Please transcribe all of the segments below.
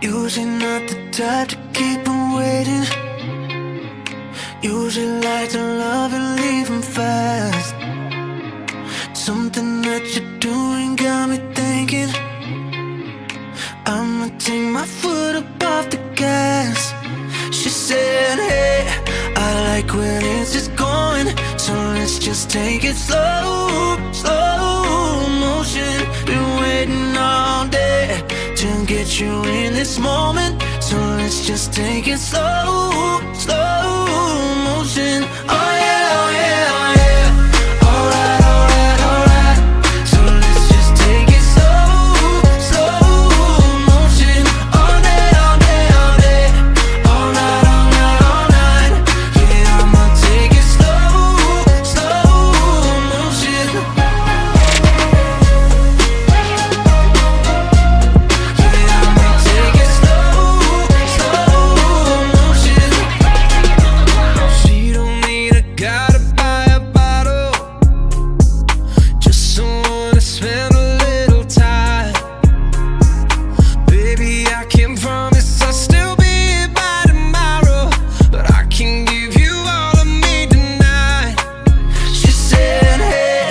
Usually not the type to keep on waiting. Usually like to love and leave 'em fast. Something that you're doing got me thinking I'ma take my foot up off the gas. She said, hey, I like when it's just going, so let's just take it slow, slow motion. Been waiting all day to get you in this moment, so let's just take it slow, slow motion. Oh yeah, oh yeah, oh yeah. Alright, alright, alright. So let's just take it slow, slow motion. All day, all day, all day. All night, all night, all night. Yeah, I'ma take it slow, slow motion. Yeah, I'ma take it slow, slow motion. She don't need a guy to buy a bottle, just someone to spend a little time. Baby, I can promise I'll still be here by tomorrow, but I can give you all of me tonight. She said, hey,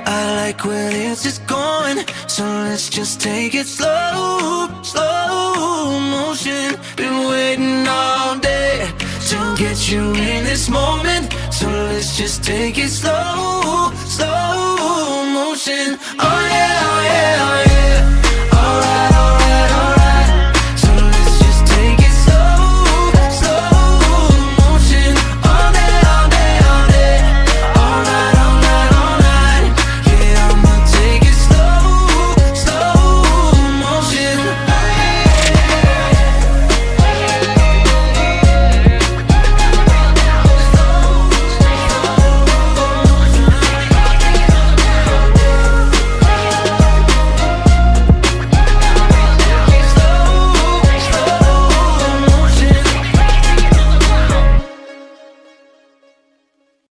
I like when it's just going, so let's just take it slow, slow motion. Been waiting all day to get you in this moment, so let's just take it slow, slow motion. Oh